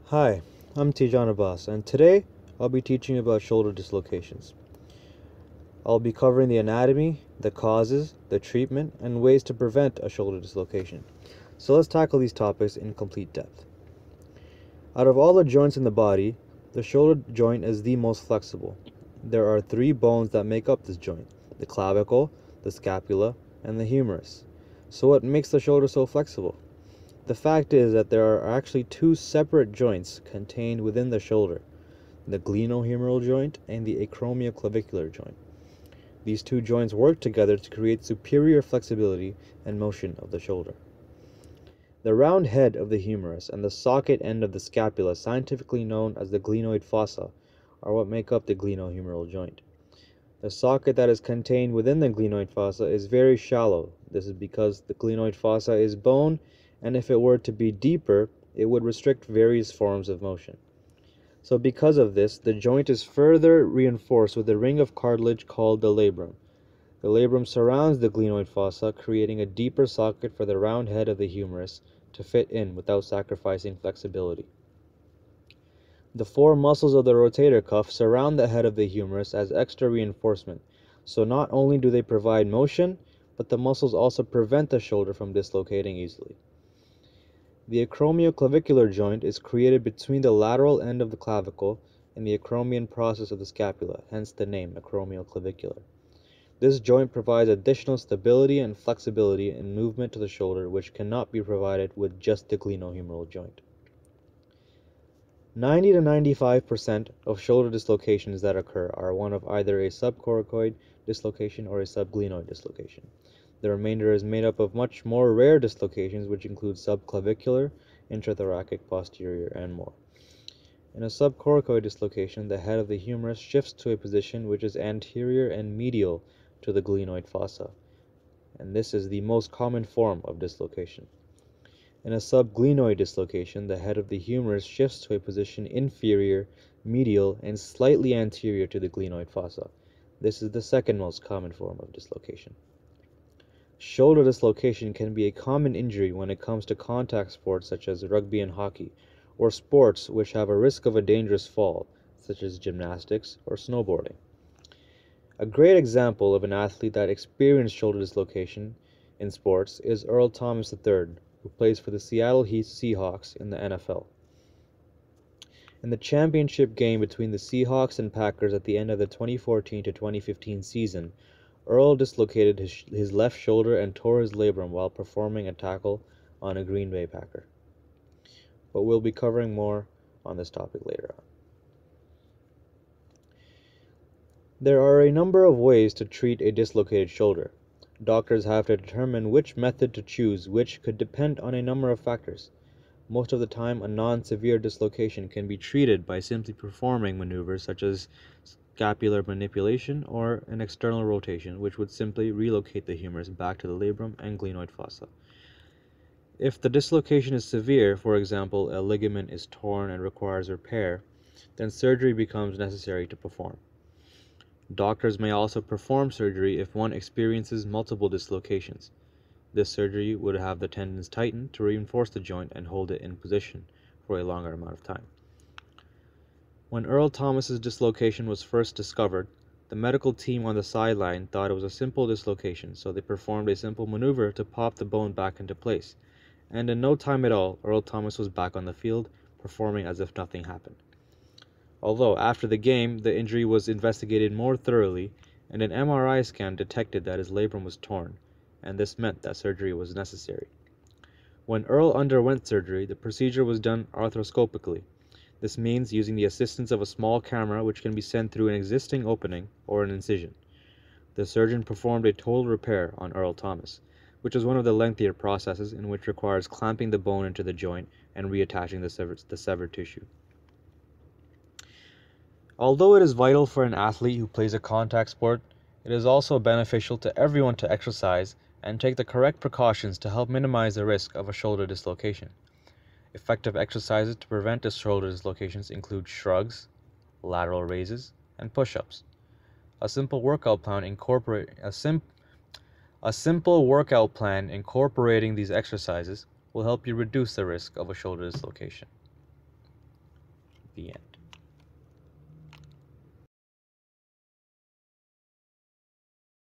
Hi, I'm Tijan Abbas, and today I'll be teaching about shoulder dislocations. I'll be covering the anatomy, the causes, the treatment, and ways to prevent a shoulder dislocation. So let's tackle these topics in complete depth. Out of all the joints in the body, the shoulder joint is the most flexible. There are three bones that make up this joint: the clavicle, the scapula, and the humerus. So what makes the shoulder so flexible? The fact is that there are actually two separate joints contained within the shoulder: the glenohumeral joint and the acromioclavicular joint. These two joints work together to create superior flexibility and motion of the shoulder. The round head of the humerus and the socket end of the scapula, scientifically known as the glenoid fossa, are what make up the glenohumeral joint. The socket that is contained within the glenoid fossa is very shallow. This is because the glenoid fossa is bone, and if it were to be deeper, it would restrict various forms of motion. So because of this, the joint is further reinforced with a ring of cartilage called the labrum. The labrum surrounds the glenoid fossa, creating a deeper socket for the round head of the humerus to fit in without sacrificing flexibility. The four muscles of the rotator cuff surround the head of the humerus as extra reinforcement, so not only do they provide motion, but the muscles also prevent the shoulder from dislocating easily. The acromioclavicular joint is created between the lateral end of the clavicle and the acromion process of the scapula, hence the name acromioclavicular. This joint provides additional stability and flexibility in movement to the shoulder, which cannot be provided with just the glenohumeral joint. 90 to 95% of shoulder dislocations that occur are one of either a subcoracoid dislocation or a subglenoid dislocation. The remainder is made up of much more rare dislocations, which include subclavicular, intrathoracic, posterior, and more. In a subcoracoid dislocation, the head of the humerus shifts to a position which is anterior and medial to the glenoid fossa, and this is the most common form of dislocation. In a subglenoid dislocation, the head of the humerus shifts to a position inferior, medial, and slightly anterior to the glenoid fossa. This is the second most common form of dislocation. Shoulder dislocation can be a common injury when it comes to contact sports such as rugby and hockey, or sports which have a risk of a dangerous fall, such as gymnastics or snowboarding. A great example of an athlete that experienced shoulder dislocation in sports is Earl Thomas III, who plays for the Seattle Seahawks in the NFL. In the championship game between the Seahawks and Packers at the end of the 2014 to 2015 season, Earl dislocated his left shoulder and tore his labrum while performing a tackle on a Green Bay Packer. But we'll be covering more on this topic later on. There are a number of ways to treat a dislocated shoulder. Doctors have to determine which method to choose, which could depend on a number of factors. Most of the time, a non-severe dislocation can be treated by simply performing maneuvers such as scapular manipulation or an external rotation, which would simply relocate the humerus back to the labrum and glenoid fossa. If the dislocation is severe, for example, a ligament is torn and requires repair, then surgery becomes necessary to perform. Doctors may also perform surgery if one experiences multiple dislocations. This surgery would have the tendons tightened to reinforce the joint and hold it in position for a longer amount of time. When Earl Thomas's dislocation was first discovered, the medical team on the sideline thought it was a simple dislocation, so they performed a simple maneuver to pop the bone back into place, and in no time at all, Earl Thomas was back on the field, performing as if nothing happened. Although after the game, the injury was investigated more thoroughly, and an MRI scan detected that his labrum was torn, and this meant that surgery was necessary. When Earl underwent surgery, the procedure was done arthroscopically. This means using the assistance of a small camera which can be sent through an existing opening or an incision. The surgeon performed a total repair on Earl Thomas, which is one of the lengthier processes in which requires clamping the bone into the joint and reattaching the severed tissue. Although it is vital for an athlete who plays a contact sport, it is also beneficial to everyone to exercise and take the correct precautions to help minimize the risk of a shoulder dislocation. Effective exercises to prevent shoulder dislocations include shrugs, lateral raises, and push-ups. A simple workout plan incorporating these exercises will help you reduce the risk of a shoulder dislocation. The end.